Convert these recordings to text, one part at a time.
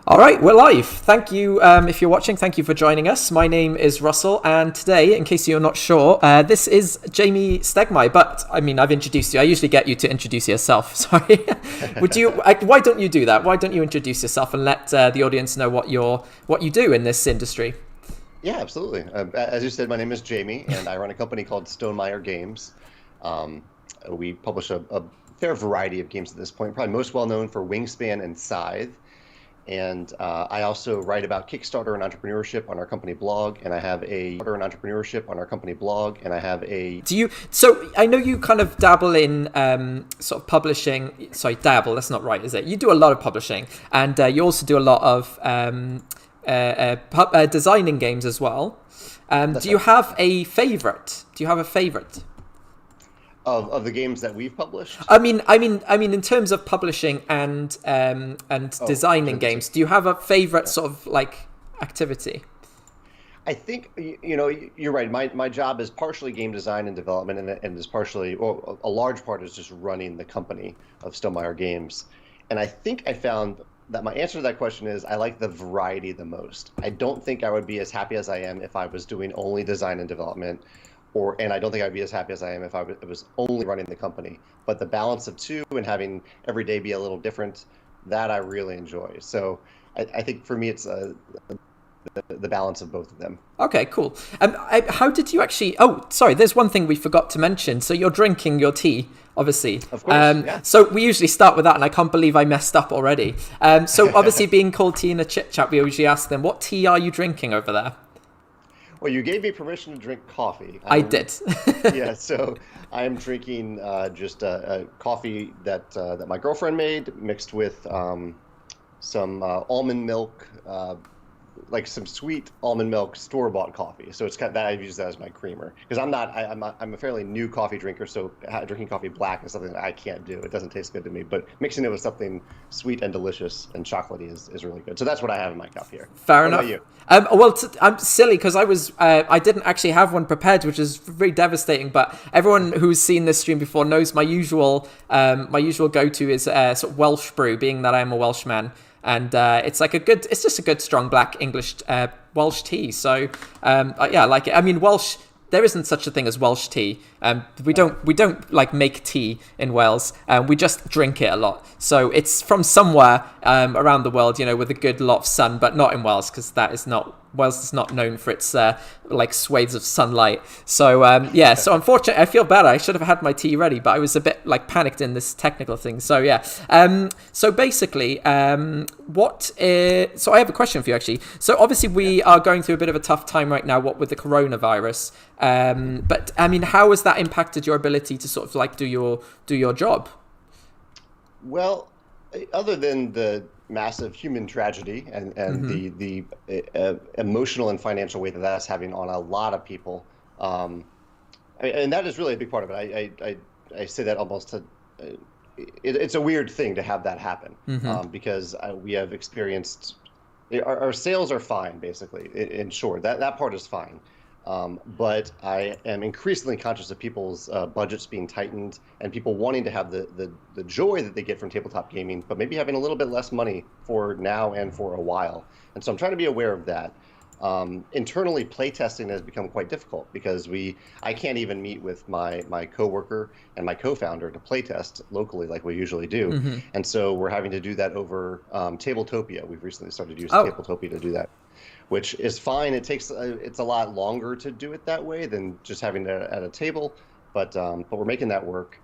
All right, we're live. Thank you, if you're watching, thank you for joining us. My name is Russell, and today, in case you're not sure, this is Jamey Stegmaier. But I mean, I've introduced you. I usually get you to introduce yourself. Sorry. Why don't you do that? Why don't you introduce yourself and let the audience know what you do in this industry? Yeah, absolutely. As you said, my name is Jamey, and I run a company called Stonemaier Games. We publish a fair variety of games at this point, probably most well known for Wingspan and Scythe. And I also write about Kickstarter and entrepreneurship on our company blog, and I have a Do you? So I know you kind of dabble in sort of publishing. Sorry, dabble. That's not right, is it? You do a lot of publishing, and you also do a lot of designing games as well. Do you have a favorite? Of the games that we've published? I mean, in terms of publishing and designing games, do you have a favorite sort of like activity? I think you're right. My job is partially game design and development, and is partially, well, a large part is just running the company of Stonemaier Games. And I think I found that my answer to that question is I like the variety the most. I don't think I would be as happy as I am if I was doing only design and development. And I don't think I'd be as happy as I am if I was only running the company. But the balance of two and having every day be a little different, that I really enjoy. So I think for me, it's the balance of both of them. Okay, cool. How did you actually... Oh, sorry, there's one thing we forgot to mention. So you're drinking your tea, obviously. Of course, yeah. So we usually start with that, and I can't believe I messed up already. So obviously being called tea in a chit chat, we usually ask them, what tea are you drinking over there? Well, you gave me permission to drink coffee. I did. Yeah, so I am drinking just a coffee that my girlfriend made, mixed with some almond milk, like some sweet almond milk store-bought coffee. So it's kind of, that I use that as my creamer, because I'm a fairly new coffee drinker. So drinking coffee black is something that I can't do. It doesn't taste good to me. But mixing it with something sweet and delicious and chocolatey is really good. So that's what I have in my cup here. Fair enough. What about you? Well, I'm silly because I didn't actually have one prepared, which is very devastating. But everyone who's seen this stream before knows my usual go-to is sort of Welsh brew, being that I'm a Welshman. And it's just a good strong black English Welsh tea. So yeah, I like it. I mean, Welsh. There isn't such a thing as Welsh tea. We don't like make tea in Wales. We just drink it a lot. So it's from somewhere around the world, with a good lot of sun, but not in Wales, because Wales is not known for its like swathes of sunlight. So yeah, so unfortunately, I feel bad. I should have had my tea ready, but I was a bit like panicked in this technical thing. So yeah, so basically, so I have a question for you actually. So obviously we are going through a bit of a tough time right now, what with the coronavirus. But I mean, how has that impacted your ability to sort of like do your job? Well, other than the massive human tragedy and Mm-hmm. the emotional and financial weight that that's having on a lot of people, and that is really a big part of it. I say that almost to it's a weird thing to have that happen, Mm-hmm. because we have experienced our sales are fine, basically. In short, that part is fine. But I am increasingly conscious of people's budgets being tightened and people wanting to have the joy that they get from tabletop gaming, but maybe having a little bit less money for now and for a while. And so I'm trying to be aware of that. Internally, playtesting has become quite difficult because I can't even meet with my coworker and my co-founder to playtest locally like we usually do. Mm-hmm. And so we're having to do that over Tabletopia. We've recently started using Tabletopia to do that, which is fine. It takes it's a lot longer to do it that way than just having it at a table, but we're making that work.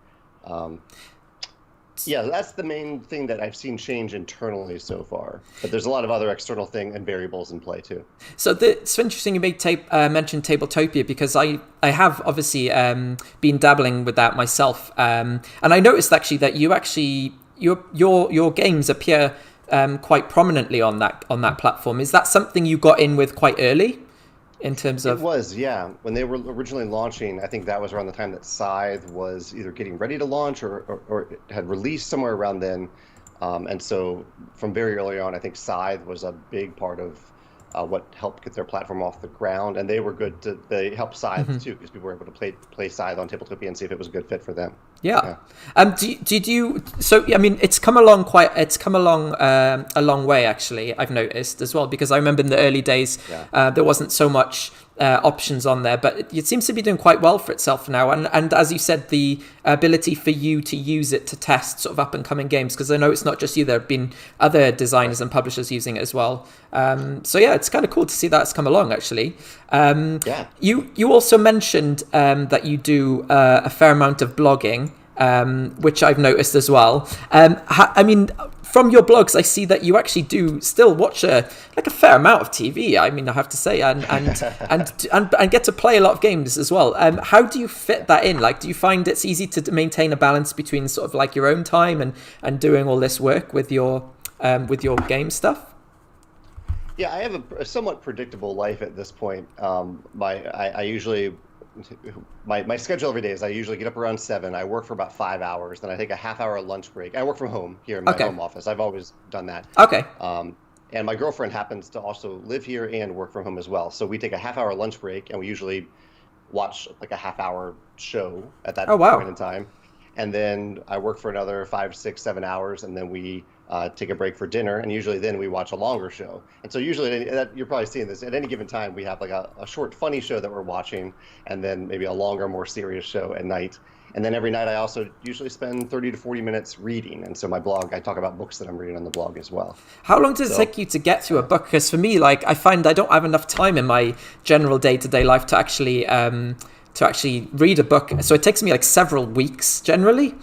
Yeah, that's the main thing that I've seen change internally so far. But there's a lot of other external thing and variables in play too. So it's interesting you mentioned Tabletopia, because I have obviously been dabbling with that myself, and I noticed actually that your games appear quite prominently on that platform. Is that something you got in with quite early? In terms of... It was, yeah. When they were originally launching, I think that was around the time that Scythe was either getting ready to launch or it had released somewhere around then. And so from very early on, I think Scythe was a big part of what helped get their platform off the ground, and they were good to. They helped Scythe too, because people were able to play Scythe on Tabletopia and see if it was a good fit for them. Yeah. Did you? So I mean, it's come along a long way actually. I've noticed as well, because I remember in the early days there wasn't so much options on there, but it seems to be doing quite well for itself now. And as you said, the ability for you to use it to test sort of up and coming games, because I know it's not just you. There have been other designers and publishers using it as well. So yeah, it's kind of cool to see that's come along actually. You also mentioned that you do a fair amount of blogging, which I've noticed as well. I mean, from your blogs, I see that you actually do still watch a fair amount of TV. I mean, I have to say, and get to play a lot of games as well. How do you fit that in? Like, do you find it's easy to maintain a balance between sort of like your own time and doing all this work with your game stuff? Yeah, I have a somewhat predictable life at this point. I usually. My schedule every day is I usually get up around 7. I work for about 5 hours. Then I take a half-hour lunch break. I work from home here in my home office. I've always done that. Okay. And my girlfriend happens to also live here and work from home as well. So we take a half-hour lunch break, and we usually watch like a half-hour show at that point in time. And then I work for another 5, 6, 7 hours, and then we take a break for dinner. And usually then we watch a longer show. And so usually, you're probably seeing this, at any given time, we have like a short, funny show that we're watching, and then maybe a longer, more serious show at night. And then every night I also usually spend 30 to 40 minutes reading. And so my blog, I talk about books that I'm reading on the blog as well. How long does it take you to get through a book? Because for me, like, I find I don't have enough time in my general day-to-day life to actually read a book. So it takes me like several weeks generally.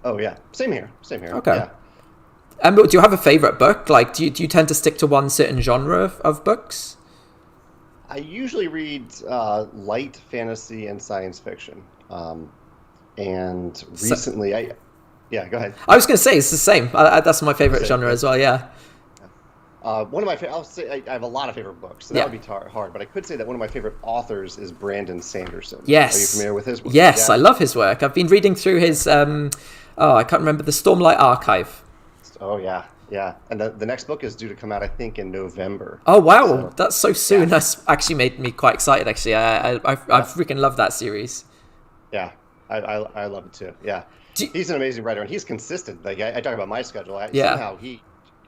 Oh yeah, same here. Okay. Yeah. Do you have a favorite book? Like, do you tend to stick to one certain genre of books? I usually read light fantasy and science fiction. And recently, go ahead. I was going to say it's the same. That's my favorite genre as well. Yeah. One of my I'll say I have a lot of favorite books, so that would be hard. But I could say that one of my favorite authors is Brandon Sanderson. Yes. Are you familiar with his work? Yes, I love his work. I've been reading through his. I can't remember, the Stormlight Archive. Oh yeah. And the next book is due to come out, I think, in November. Oh wow, so, that's so soon. Yeah. That's actually made me quite excited. Actually, I freaking love that series. Yeah, I love it too. Yeah, he's an amazing writer, and he's consistent. Like I talk about my schedule. Somehow he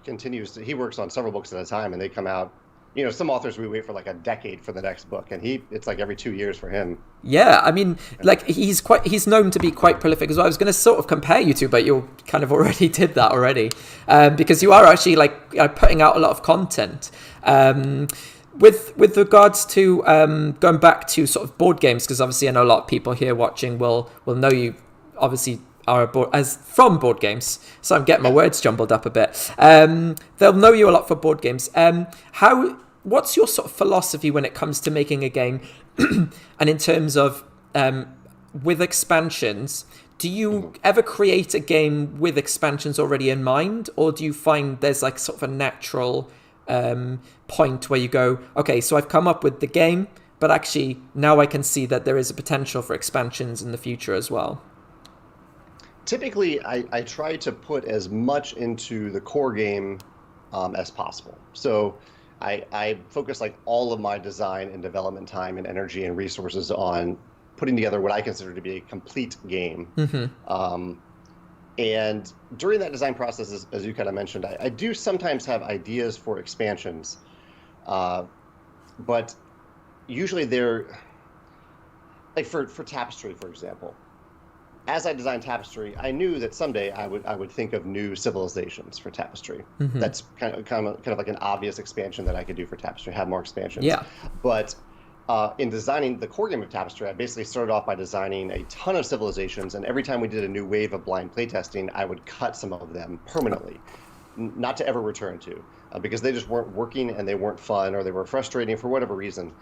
continues. He works on several books at a time, and they come out. You know, some authors we wait for like a decade for the next book, and it's like every 2 years for him. Yeah, I mean, like he's known to be quite prolific as well. I was going to sort of compare you two, but you kind of already did that already, because you are actually like putting out a lot of content. With regards to going back to sort of board games, because obviously I know a lot of people here watching will know you obviously are from board games, so I'm getting my words jumbled up a bit. They'll know you a lot for board games. What's your sort of philosophy when it comes to making a game, and in terms of with expansions? Do you ever create a game with expansions already in mind, or do you find there's like sort of a natural point where you go, okay, so I've come up with the game, but actually now I can see that there is a potential for expansions in the future as well? Typically, I try to put as much into the core game as possible. So I focus like all of my design and development time and energy and resources on putting together what I consider to be a complete game. And during that design process, as you kind of mentioned, I do sometimes have ideas for expansions, but usually they're like for Tapestry, for example. As I designed Tapestry, I knew that someday I would think of new civilizations for Tapestry. That's kind of like an obvious expansion that I could do for Tapestry, have more expansions. Yeah. But in designing the core game of Tapestry, I basically started off by designing a ton of civilizations, and every time we did a new wave of blind playtesting, I would cut some of them permanently, not to ever return to, because they just weren't working and they weren't fun, or they were frustrating for whatever reason.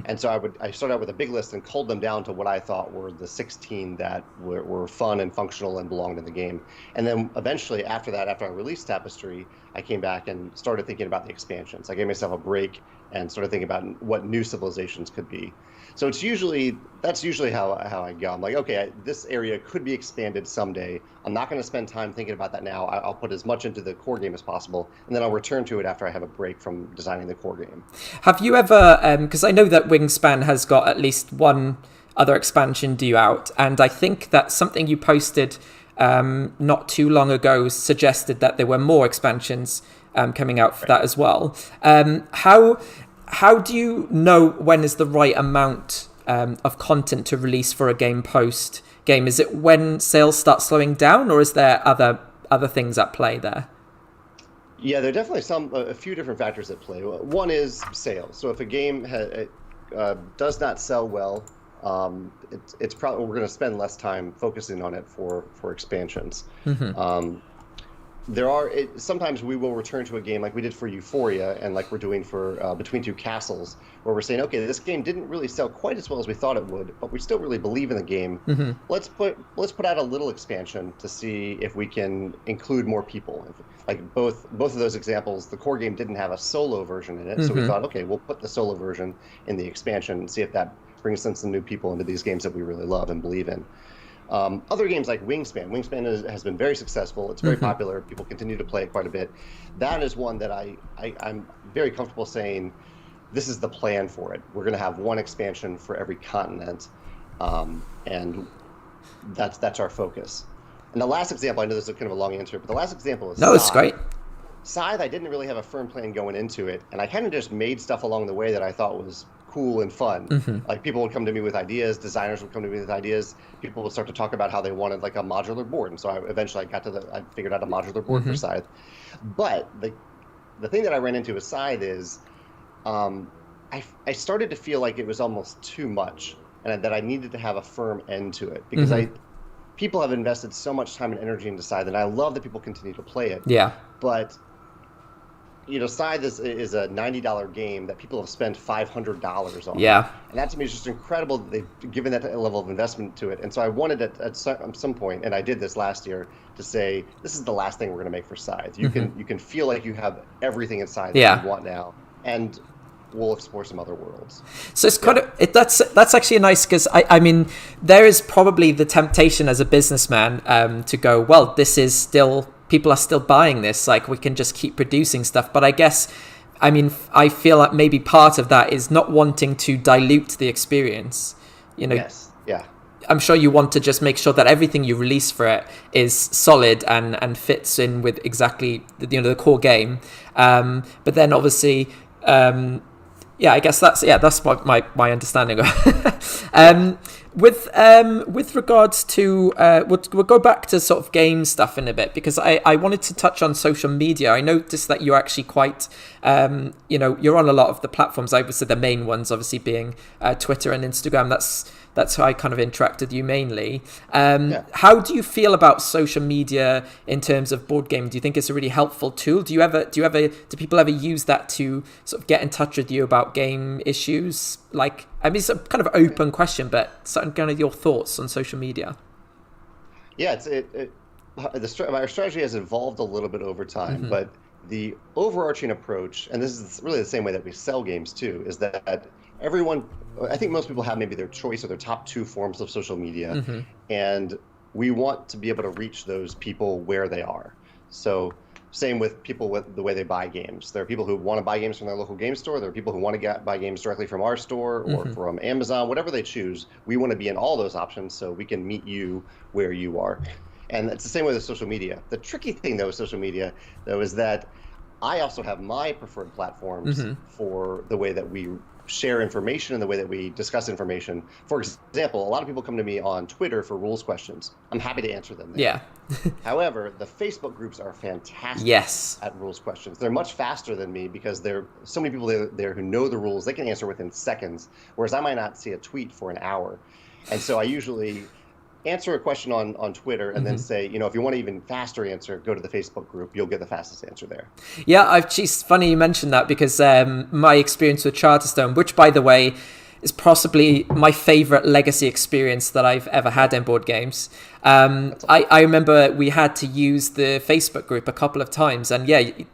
And so I started out with a big list and culled them down to what I thought were the 16 that were fun and functional and belonged in the game. And then eventually after that, after I released Tapestry, I came back and started thinking about the expansions. I gave myself a break and started thinking about what new civilizations could be. So that's usually how I go. I'm like, okay, this area could be expanded someday. I'm not going to spend time thinking about that now. I'll put as much into the core game as possible, and then I'll return to it after I have a break from designing the core game. Have you ever, because I know that Wingspan has got at least one other expansion due out, and I think that something you posted not too long ago suggested that there were more expansions coming out for that as well. How do you know when is the right amount of content to release for a game post game? Is it when sales start slowing down, or is there other things at play there? Yeah, there are definitely a few different factors at play. One is sales. So if a game does not sell well, it's probably we're going to spend less time focusing on it for expansions. Sometimes we will return to a game like we did for Euphoria, and like we're doing for Between Two Castles, where we're saying, okay, this game didn't really sell quite as well as we thought it would, but we still really believe in the game. Let's put out a little expansion to see if we can include more people. Like both of those examples, the core game didn't have a solo version in it, so we thought, okay, we'll put the solo version in the expansion and see if that brings in some new people into these games that we really love and believe in. Other games like Wingspan has been very successful. It's very popular. People continue to play it quite a bit. That is one that I'm very comfortable saying this is the plan for it. We're going to have one expansion for every continent, and that's our focus. And the last example, I know this is kind of a long answer, but the last example is No, it's great. Scythe, I didn't really have a firm plan going into it, and I kind of just made stuff along the way that I thought was cool and fun. Like people would come to me with ideas, designers would come to me with ideas, people would start to talk about how they wanted like a modular board, and so I figured out a modular board for Scythe. But the thing that I ran into with Scythe is I started to feel like it was almost too much, and that I needed to have a firm end to it, because people have invested so much time and energy into Scythe, and I love that people continue to play it. Yeah. But Scythe is a $90 game that people have spent $500 on. Yeah. And that to me is just incredible that they've given that level of investment to it. And so I wanted at some point, and I did this last year, to say, this is the last thing we're going to make for Scythe. You can feel like you have everything in Scythe that you want now. And we'll explore some other worlds. So it's kind of that's actually nice, because I mean there is probably the temptation as a businessman to go, well, this is still, people are still buying this, like we can just keep producing stuff. But I guess, I mean, I feel like maybe part of that is not wanting to dilute the experience. Yes. Yeah. I'm sure you want to just make sure that everything you release for it is solid and fits in with exactly the core game. But then obviously. I guess that's my understanding of it. With regards to we'll go back to sort of game stuff in a bit, because I wanted to touch on social media. I noticed that you're actually quite you're on a lot of the platforms. I would say the main ones obviously being Twitter and Instagram. That's how I kind of interact with you mainly. How do you feel about social media in terms of board game? Do you think it's a really helpful tool? Do people ever use that to sort of get in touch with you about game issues? Like, I mean, it's a kind of open question, but certain kind of your thoughts on social media. Yeah, our strategy has evolved a little bit over time, but the overarching approach, and this is really the same way that we sell games too, is that I think most people have maybe their choice or their top two forms of social media, and we want to be able to reach those people where they are. So same with people with the way they buy games. There are people who want to buy games from their local game store. There are people who want to buy games directly from our store or from Amazon, whatever they choose. We want to be in all those options so we can meet you where you are. And it's the same way with social media. The tricky thing, though, with social media, though, is that I also have my preferred platforms for the way that we share information and the way that we discuss information. For example, a lot of people come to me on Twitter for rules questions. I'm happy to answer them there. Yeah. However, the Facebook groups are fantastic at rules questions. They're much faster than me because there are so many people there who know the rules. They can answer within seconds, whereas I might not see a tweet for an hour. And so I usually answer a question on Twitter and then say, if you want an even faster answer, go to the Facebook group. You'll get the fastest answer there. Yeah, it's funny you mentioned that, because my experience with Charterstone, which by the way, is possibly my favorite legacy experience that I've ever had in board games. I remember we had to use the Facebook group a couple of times, and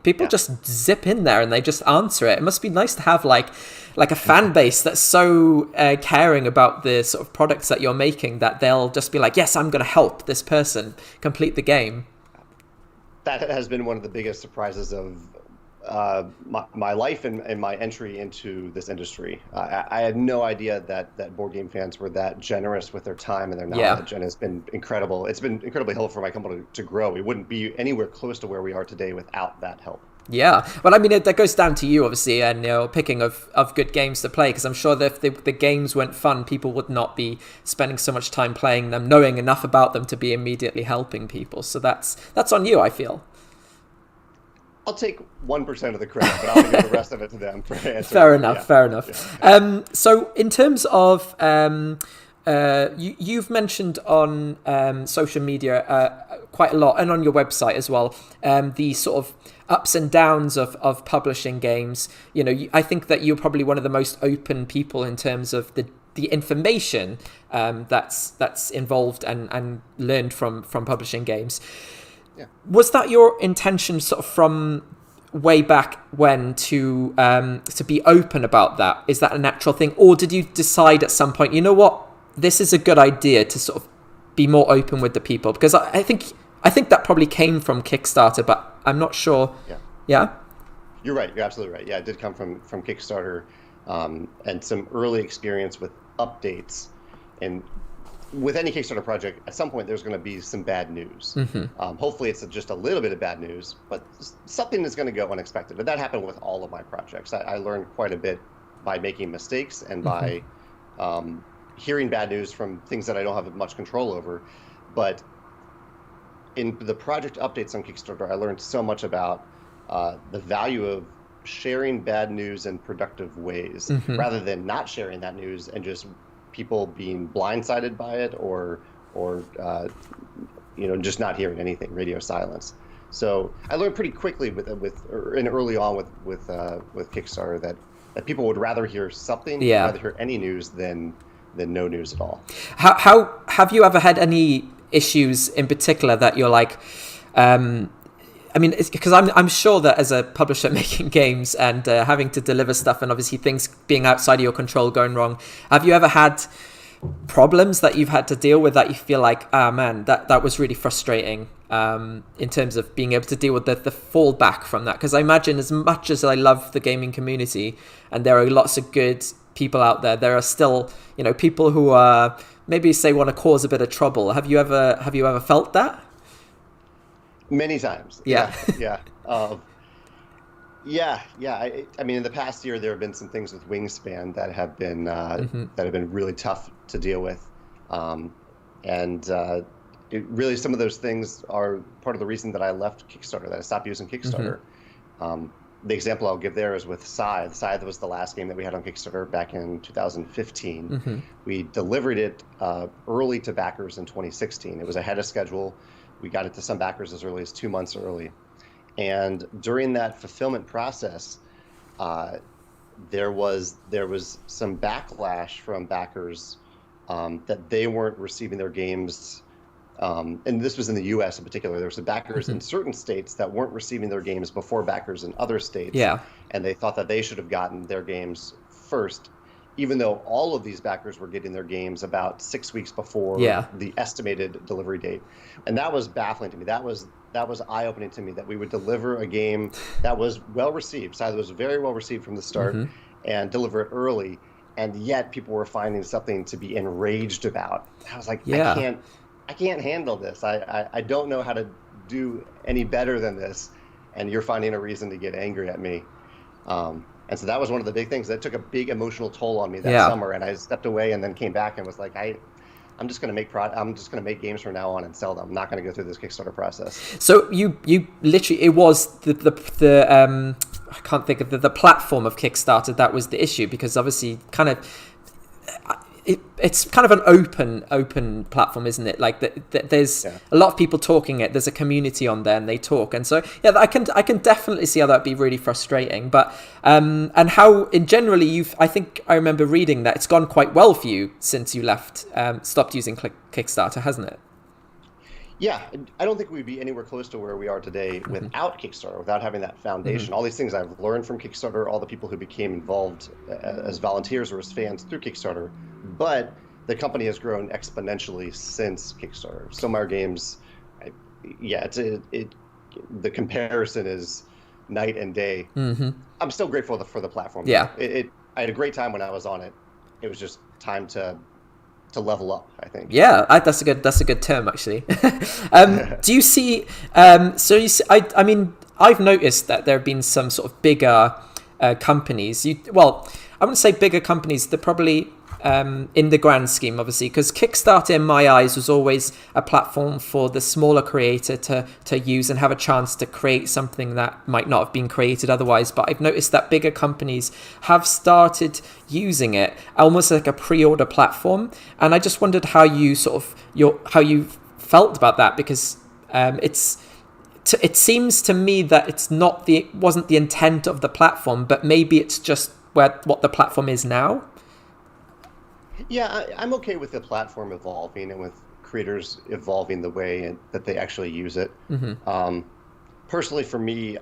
people just zip in there and they just answer it. It must be nice to have like a fan base that's so caring about the sort of products that you're making that they'll just be like, yes, I'm going to help this person complete the game. That has been one of the biggest surprises of my life and my entry into this industry. I had no idea that board game fans were that generous with their time and their knowledge, and it's been incredible. It's been incredibly helpful for my company to grow. We wouldn't be anywhere close to where we are today without that help. Yeah, well, I mean, that goes down to you, obviously, and picking of good games to play, because I'm sure that if the games weren't fun, people would not be spending so much time playing them, knowing enough about them to be immediately helping people. So that's on you, I feel. I'll take 1% of the credit, but I'll give the rest of it to them for answering. Fair enough. Yeah. So in terms of, you've mentioned on social media quite a lot, and on your website as well, the sort of ups and downs of publishing games. I think that you're probably one of the most open people in terms of the information that's involved and learned from publishing games. Yeah. Was that your intention sort of from way back when to be open about that? Is that a natural thing? Or did you decide at some point, you know what, this is a good idea to sort of be more open with the people? Because I think that probably came from Kickstarter, but I'm not sure. Yeah? You're right. You're absolutely right. Yeah, it did come from Kickstarter and some early experience with updates. And with any Kickstarter project, at some point there's going to be some bad news. Mm-hmm. Hopefully it's just a little bit of bad news, but something is going to go unexpected. And that happened with all of my projects. I learned quite a bit by making mistakes and by hearing bad news from things that I don't have much control over. But in the project updates on Kickstarter, I learned so much about the value of sharing bad news in productive ways, rather than not sharing that news and just people being blindsided by it or just not hearing anything, radio silence. So I learned pretty quickly early on with Kickstarter that people would rather hear something, rather hear any news than no news at all. How have you ever had any issues in particular that you're like, I mean, because I'm sure that as a publisher making games and having to deliver stuff and obviously things being outside of your control going wrong, have you ever had problems that you've had to deal with that you feel like, man, that was really frustrating in terms of being able to deal with the fallback from that? Because I imagine as much as I love the gaming community and there are lots of good people out there, there are still, people who are maybe want to cause a bit of trouble. Have you ever felt that? Many times. Yeah. I mean, in the past year, there have been some things with Wingspan that have been really tough to deal with, really some of those things are part of the reason that I left Kickstarter, that I stopped using Kickstarter. The example I'll give there is with Scythe. Scythe was the last game that we had on Kickstarter back in 2015. We delivered it early to backers in 2016. It was ahead of schedule. We got it to some backers as early as 2 months early. And during that fulfillment process, there was some backlash from backers that they weren't receiving their games. And this was in the U.S. in particular. There were some backers in certain states that weren't receiving their games before backers in other states. Yeah. And they thought that they should have gotten their games first, even though all of these backers were getting their games about 6 weeks before the estimated delivery date. And that was baffling to me. That was eye-opening to me, that we would deliver a game that was well-received. Scythe was very well-received from the start, and deliver it early, and yet people were finding something to be enraged about. I was like, I can't handle this. I don't know how to do any better than this, and you're finding a reason to get angry at me. And so that was one of the big things that took a big emotional toll on me that summer. And I stepped away and then came back and was like, I'm just going to make games from now on and sell them. I'm not going to go through this Kickstarter process. So you literally, it was the I can't think of the platform of Kickstarter that was the issue, because obviously kind of it's kind of an open platform, isn't it? Like there's a lot of people talking it. There's a community on there, and they talk. And so I can definitely see how that'd be really frustrating. But and how in generally I think I remember reading that it's gone quite well for you since you stopped using Kickstarter, hasn't it? Yeah, I don't think we'd be anywhere close to where we are today without Kickstarter, without having that foundation. All these things I've learned from Kickstarter, all the people who became involved as volunteers or as fans through Kickstarter. But the company has grown exponentially since Kickstarter. Stonemaier Games, the comparison is night and day. I'm still grateful for the platform. Yeah, I had a great time when I was on it. It was just time to level up, I think. Yeah, that's a good term, actually. Do you see? I mean, I've noticed that there have been some sort of bigger companies. I wouldn't say bigger companies. They're probably in the grand scheme, obviously, because Kickstarter, in my eyes, was always a platform for the smaller creator to use and have a chance to create something that might not have been created otherwise. But I've noticed that bigger companies have started using it almost like a pre-order platform, and I just wondered how you how you felt about that, because it seems to me that it wasn't the intent of the platform, but maybe it's just what the platform is now. Yeah, I'm okay with the platform evolving and with creators evolving the way that they actually use it. Personally, for me,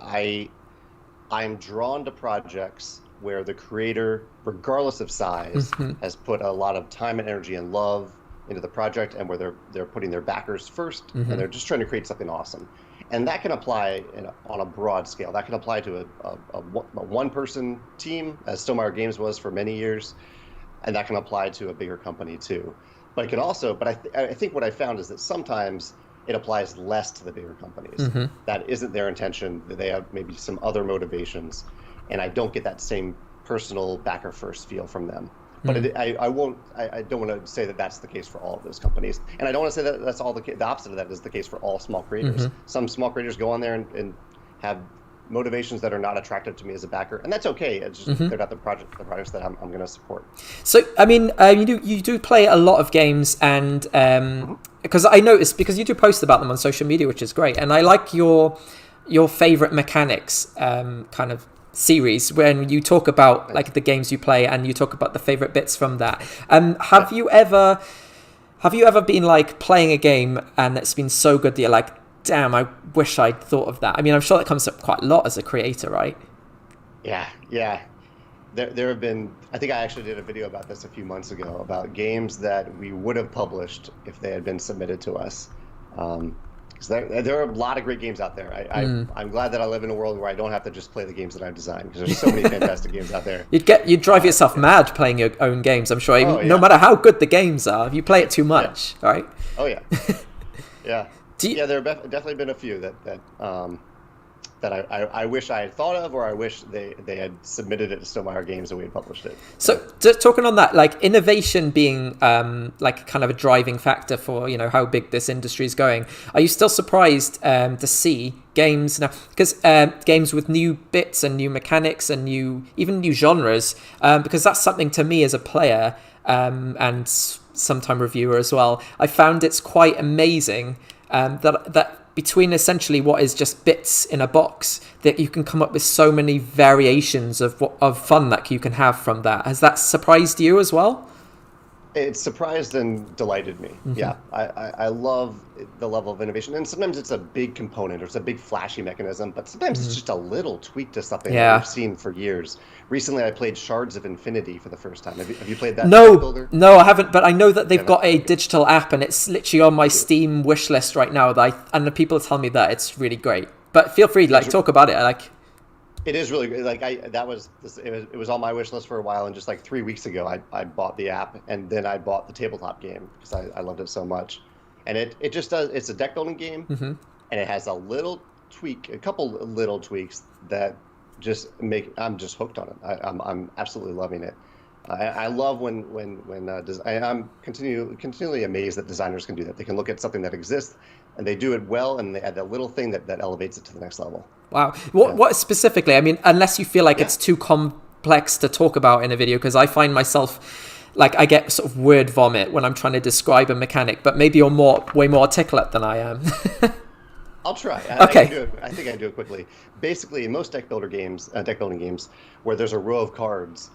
I'm drawn to projects where the creator, regardless of size, has put a lot of time and energy and love into the project, and where they're putting their backers first, and they're just trying to create something awesome. And that can apply on a broad scale. That can apply to a one-person team, as Stonemaier Games was for many years. And that can apply to a bigger company too. But it can also, I think what I found is that sometimes it applies less to the bigger companies. That isn't their intention. They have maybe some other motivations, and I don't get that same personal backer first feel from them. But I don't want to say that that's the case for all of those companies, and I don't want to say that that's all the opposite of that is the case for all small creators. Some small creators go on there and have motivations that are not attractive to me as a backer, and that's okay. It's just they're not the projects that I'm going to support. So I mean, you do play a lot of games, and because I noticed, because you do post about them on social media, which is great, and I like your favorite mechanics kind of series when you talk about like the games you play and you talk about the favorite bits from that. Have you ever been like playing a game and it's been so good that you're like, damn, I wish I'd thought of that? I mean, I'm sure that comes up quite a lot as a creator, right? Yeah. There have been, I think I actually did a video about this a few months ago, about games that we would have published if they had been submitted to us. Because there are a lot of great games out there. I'm glad that I live in a world where I don't have to just play the games that I've designed, because there's so many fantastic games out there. You'd drive yourself mad playing your own games, I'm sure. No matter how good the games are, if you play it too much, right? Oh yeah. Yeah. There have definitely been a few that I wish I had thought of, or I wish they had submitted it to Stonemaier Games and we had published it. So just talking on that, like innovation being like kind of a driving factor for how big this industry is going, are you still surprised to see games now, because games with new bits and new mechanics and even new genres, because that's something to me as a player and sometime reviewer as well, I found it's quite amazing that between essentially what is just bits in a box, that you can come up with so many variations of fun that you can have from that. Has that surprised you as well? It surprised and delighted me. Yeah, I love the level of innovation, and sometimes it's a big component or it's a big flashy mechanism, but sometimes it's just a little tweak to something that we've seen for years. Recently, I played Shards of Infinity for the first time. Have you played that? No, I haven't. But I know that they've got a digital app, and it's literally on my Steam wish list right now. And the people tell me that it's really great. But feel free to talk about it. It is really good. It was on my wish list for a while, and just like 3 weeks ago, I bought the app, and then I bought the tabletop game because I loved it so much. And it just does. It's a deck building game, and it has a couple little tweaks that just I'm just hooked on it. I'm absolutely loving it. I love when I'm continually amazed that designers can do that. They can look at something that exists and they do it well, and they add that little thing that elevates it to the next level. Wow. What specifically? I mean, unless you feel like it's too complex to talk about in a video, because I find myself like I get sort of word vomit when I'm trying to describe a mechanic, but maybe you're way more articulate than I am. I'll try. Okay. I think I can do it quickly. Basically, in most deck building games where there's a row of cards,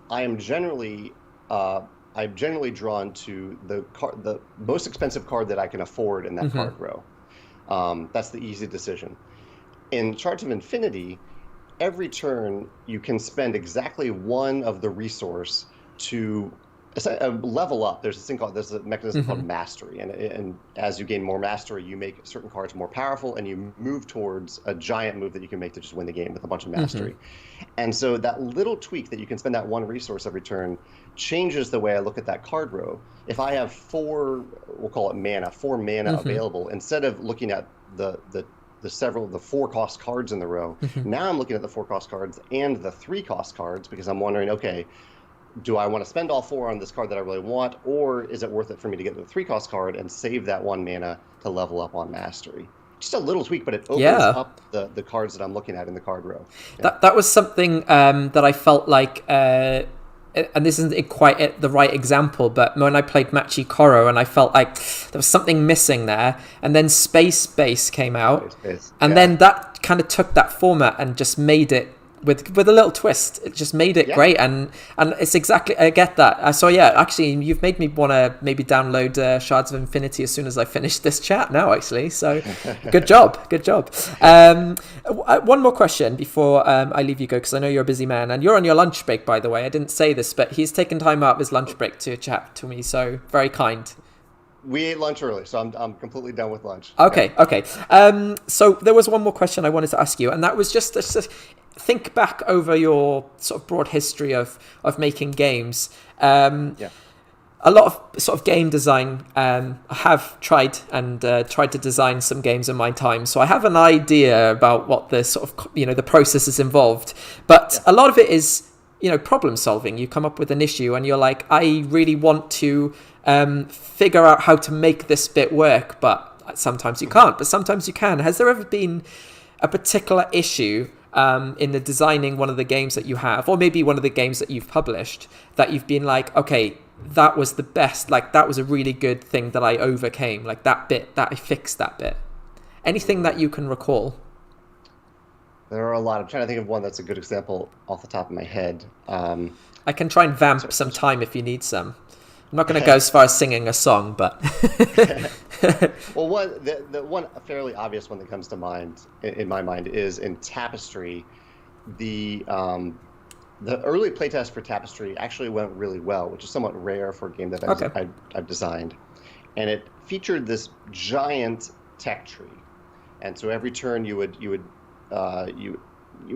I am generally drawn to the most expensive card that I can afford in that card row. That's the easy decision. In Shards of Infinity, every turn you can spend exactly one of the resource to level up. There's a mechanism called mastery, and as you gain more mastery, you make certain cards more powerful, and you move towards a giant move that you can make to just win the game with a bunch of mastery. And so that little tweak that you can spend that one resource every turn changes the way I look at that card row. If I have four mana available, instead of looking at the 4 cost cards in the row, now I'm looking at the 4 cost cards and the 3 cost cards, because I'm wondering, okay, do I want to spend all 4 on this card that I really want, or is it worth it for me to get the 3 cost card and save that 1 mana to level up on mastery? Just a little tweak, but it opens up the cards that I'm looking at in the card row. That was something that I felt like, and this isn't quite the right example, but when I played Machi Koro, and I felt like there was something missing there, and then Space Base came out, and then that kind of took that format and just made it with a little twist. It just made it great, and it's exactly, I get that. So yeah, actually, you've made me want to maybe download Shards of Infinity as soon as I finish this chat now, actually. So good job. One more question before I leave you go, because I know you're a busy man, and you're on your lunch break, by the way. I didn't say this, but he's taken time out of his lunch break to chat to me, so very kind. We ate lunch early, so I'm completely done with lunch. Okay. So there was one more question I wanted to ask you, and that was just think back over your sort of broad history of making games. A lot of sort of game design. I have tried to design some games in my time, so I have an idea about what the sort of the processes involved. But a lot of it is problem solving. You come up with an issue, and you're like, I really want to figure out how to make this bit work, but sometimes you can't, but sometimes you can. Has there ever been a particular issue in the designing one of the games that you have, or maybe one of the games that you've published, that you've been like, okay, that was the best, like that was a really good thing that I overcame, like that I fixed that bit? Anything that you can recall? There are a lot. I'm trying to think of one that's a good example off the top of my head. I can try and vamp some time if you need some. I'm not going to go as far as singing a song, but well, the one fairly obvious one that comes to mind in my mind is in Tapestry. The early playtest for Tapestry actually went really well, which is somewhat rare for a game that I've designed, and it featured this giant tech tree, and so every turn you would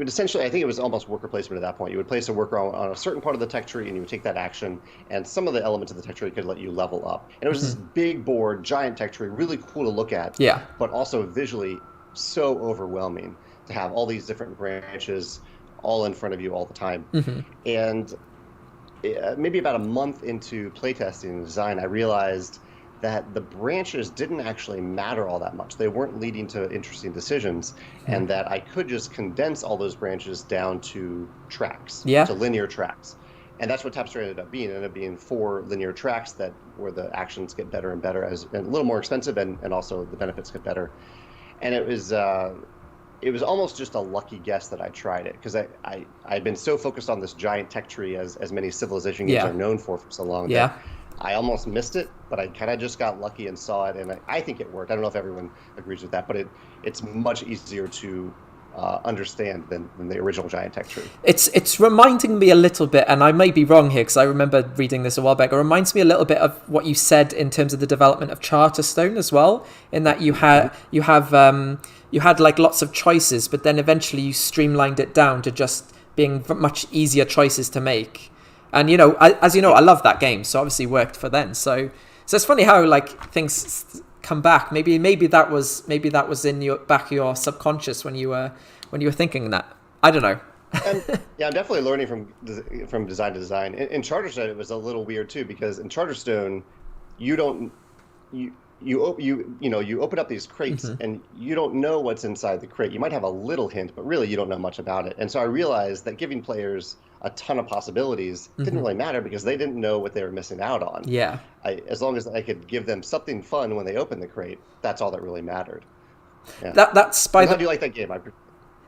essentially, I think it was almost worker placement at that point. You would place a worker on a certain part of the tech tree, and you would take that action, and some of the elements of the tech tree could let you level up. And it was this big board, giant tech tree, really cool to look at, but also visually so overwhelming to have all these different branches all in front of you all the time. And maybe about a month into playtesting and design, I realized that the branches didn't actually matter all that much. They weren't leading to interesting decisions, and that I could just condense all those branches down to tracks, to linear tracks. And that's what Tapestry ended up being. It ended up being 4 linear tracks where the actions get better and better, and a little more expensive, and also the benefits get better. And it was almost just a lucky guess that I tried it, because I'd been so focused on this giant tech tree, as many Civilization games are known for so long. That I almost missed it, but I kind of just got lucky and saw it, and I think it worked. I don't know if everyone agrees with that, but it's much easier to understand than the original giant tech tree. It's reminding me a little bit, and I may be wrong here because I remember reading this a while back. It reminds me a little bit of what you said in terms of the development of Charterstone as well, in that you had like lots of choices, but then eventually you streamlined it down to just being much easier choices to make. And as you know, I love that game, so obviously worked for then. So it's funny how like things come back. Maybe that was in your back of your subconscious when you were thinking that. I don't know. I'm definitely learning from design to design. In Charterstone, it was a little weird too, because in Charterstone, you open up these crates and you don't know what's inside the crate. You might have a little hint, but really you don't know much about it. And so I realized that giving players a ton of possibilities didn't really matter because they didn't know what they were missing out on. Yeah. As long as I could give them something fun when they open the crate, that's all that really mattered. Yeah. That's by How do you like that game?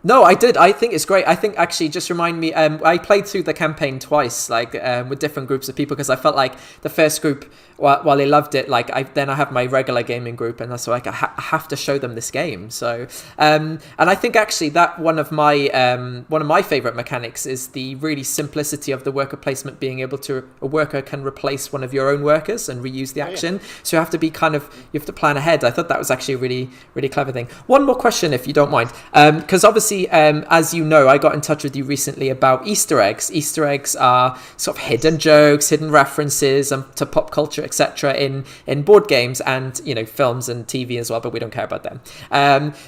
No, I did. I think it's great. I think actually, just remind me, I played through the campaign twice, like with different groups of people, because I felt like the first group, while they loved it, like I have my regular gaming group, and that's like I have to show them this game. So, and I think actually that one of my favorite mechanics is the really simplicity of the worker placement, being able to a worker can replace one of your own workers and reuse the action. Yeah. So you have to be you have to plan ahead. I thought that was actually a really, really clever thing. One more question, if you don't mind, because obviously. As you know, I got in touch with you recently about Easter eggs. Easter eggs are sort of hidden jokes, hidden references to pop culture, etc. in board games and films and TV as well, but we don't care about them.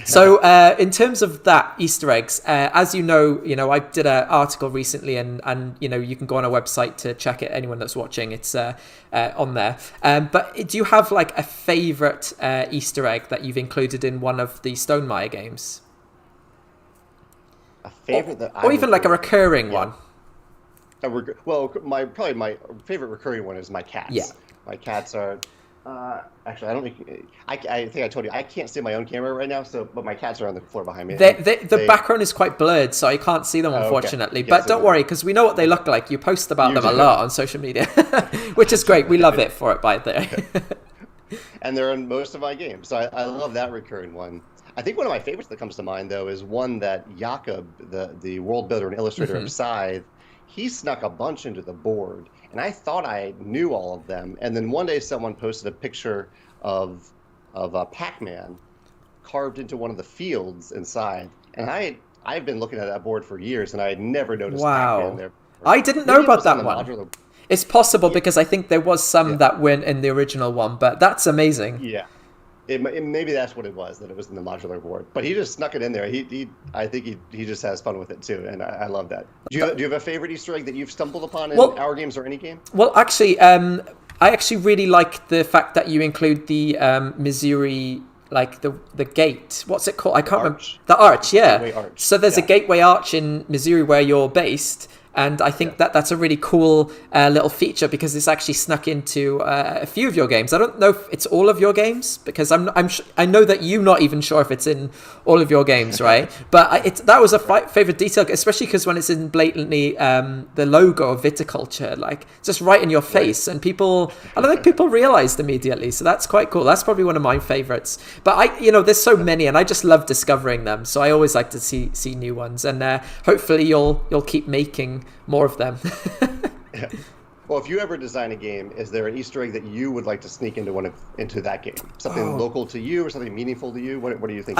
So in terms of that Easter eggs, as you know, I did an article recently, and you can go on our website to check it. Anyone that's watching, it's on there. But do you have like a favorite Easter egg that you've included in one of the Stonemaier games? A favorite or even like a recurring one. My favorite recurring one is my cats. Yeah. My cats are actually I don't think I think I told you I can't see my own camera right now, but my cats are on the floor behind me. The background is quite blurred, so I can't see them unfortunately. Okay. But don't worry, because we know what they look like. You post about them a lot on social media, which is great. We love it for it, by the way. And they're in most of my games, so I love that recurring one. I think one of my favorites that comes to mind, though, is one that Jakob, the world builder and illustrator of Scythe, he snuck a bunch into the board, and I thought I knew all of them. And then one day someone posted a picture of Pac-Man carved into one of the fields in Scythe, and I've been looking at that board for years, and I had never noticed Pac-Man there. I didn't know about that one. It's possible because I think there was some that went in the original one, but that's amazing. Yeah. Maybe that's what it was, that it was in the modular board. But he just snuck it in there. I think he just has fun with it too, and I love that. Do you have a favorite Easter egg that you've stumbled upon in our games or any game? Well, actually, I actually really like the fact that you include the Missouri, like the gate. What's it called? I can't remember. The arch, yeah. Gateway arch. So there's a gateway arch in Missouri where you're based. And I think that's a really cool little feature because it's actually snuck into a few of your games. I don't know if it's all of your games because I know that you're not even sure if it's in all of your games, right? But that was a favorite detail, especially because when it's in blatantly the logo of viticulture, like just right in your face, and I don't think people realized immediately. So that's quite cool. That's probably one of my favorites. But there's so many, and I just love discovering them. So I always like to see new ones, and hopefully you'll keep making more of them. Yeah. Well, if you ever design a game, is there an Easter egg that you would like to sneak into that game? Something local to you or something meaningful to you? What do you think?